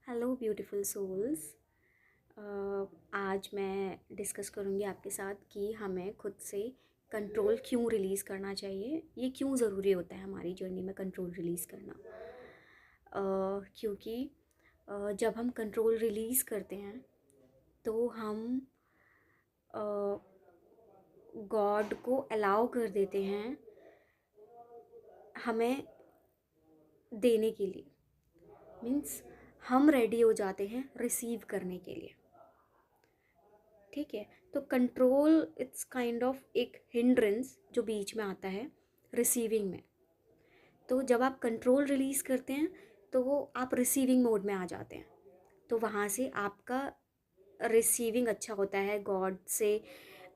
Hello beautiful souls. आज मैं discuss करूँगी आपके साथ कि हमें खुद से कंट्रोल क्यों रिलीज़ करना चाहिए। ये क्यों ज़रूरी होता है हमारी जर्नी में कंट्रोल रिलीज़ करना। क्योंकि जब हम कंट्रोल रिलीज़ करते हैं तो हम गॉड को अलाउ कर देते हैं हमें देने के लिए। मीन्स हम रेडी हो जाते हैं रिसीव करने के लिए। ठीक है, तो कंट्रोल इट्स काइंड ऑफ एक हिंड्रेंस जो बीच में आता है रिसीविंग में। तो जब आप कंट्रोल रिलीज़ करते हैं तो वो आप रिसीविंग मोड में आ जाते हैं, तो वहाँ से आपका रिसीविंग अच्छा होता है गॉड से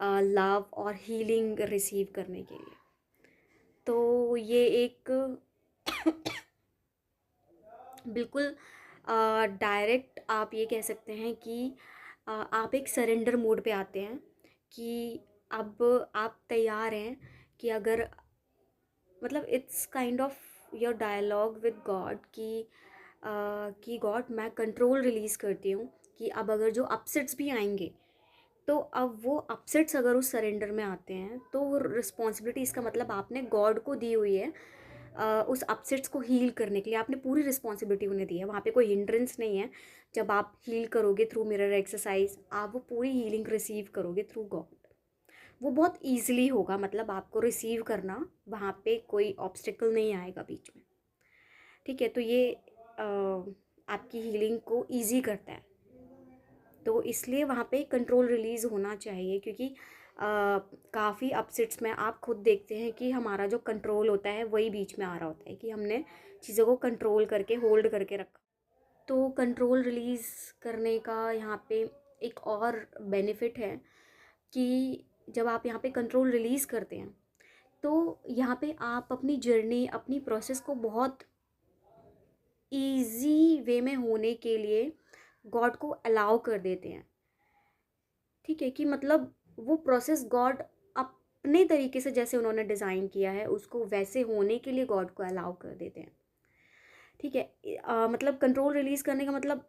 लव और हीलिंग रिसीव करने के लिए। तो ये एक बिल्कुल डायरेक्ट आप ये कह सकते हैं कि आप एक सरेंडर मोड पे आते हैं कि अब आप तैयार हैं कि अगर मतलब it's kind of your dialogue with God कि गॉड मैं कंट्रोल रिलीज़ करती हूँ कि अब अगर जो अपसेट्स भी आएंगे तो अब वो अपसेट्स अगर उस सरेंडर में आते हैं तो वो रिस्पॉन्सिबिलिटी, इसका मतलब आपने गॉड को दी हुई है उस अपसेट्स को हील करने के लिए। आपने पूरी रिस्पॉन्सिबिलिटी उन्हें दी है, वहाँ पे कोई हिंड्रेंस नहीं है। जब आप हील करोगे थ्रू मिरर एक्सरसाइज, आप वो पूरी हीलिंग रिसीव करोगे थ्रू गॉड। वो बहुत ईजिली होगा, मतलब आपको रिसीव करना, वहाँ पे कोई ऑब्स्टिकल नहीं आएगा बीच में। ठीक है, तो ये आपकी हीलिंग को ईजी करता है। तो इसलिए वहाँ पे कंट्रोल रिलीज़ होना चाहिए, क्योंकि काफ़ी अपसेट्स में आप खुद देखते हैं कि हमारा जो कंट्रोल होता है वही बीच में आ रहा होता है कि हमने चीज़ों को कंट्रोल करके होल्ड करके रखा। तो कंट्रोल रिलीज़ करने का यहाँ पे एक और बेनिफिट है कि जब आप यहाँ पे कंट्रोल रिलीज़ करते हैं तो यहाँ पे आप अपनी जर्नी, अपनी प्रोसेस को बहुत ईजी वे में होने के लिए गॉड को अलाउ कर देते हैं। ठीक है, कि मतलब वो प्रोसेस गॉड अपने तरीके से जैसे उन्होंने डिज़ाइन किया है उसको वैसे होने के लिए गॉड को अलाउ कर देते हैं। ठीक है, मतलब कंट्रोल रिलीज़ करने का मतलब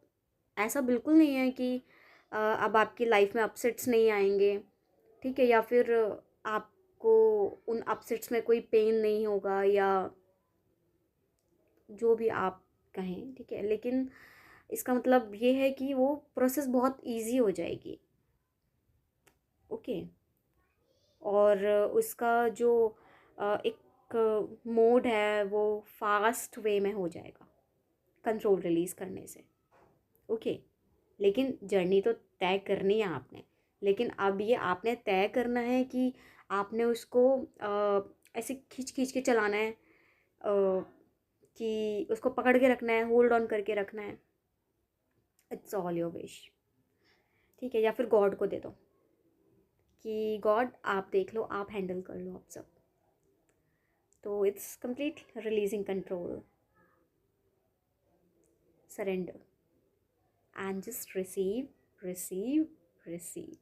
ऐसा बिल्कुल नहीं है कि अब आपकी लाइफ में अपसेट्स नहीं आएंगे। ठीक है, या फिर आपको उन अपसेट्स में कोई पेन नहीं होगा, या जो भी आप कहें। ठीक है, लेकिन इसका मतलब ये है कि वो प्रोसेस बहुत इजी हो जाएगी। ओके, और उसका जो एक मोड है वो फास्ट वे में हो जाएगा कंट्रोल रिलीज़ करने से। ओके, लेकिन जर्नी तो तय करनी है आपने। लेकिन अब ये आपने तय करना है कि आपने उसको ऐसे खींच खींच के चलाना है, कि उसको पकड़ के रखना है, होल्ड ऑन करके रखना है। It's all your wish. ठीक है, या फिर गॉड को दे दो कि गॉड आप देख लो, आप हैंडल कर लो आप सब। तो it's complete releasing control, surrender, and just receive, receive, receive.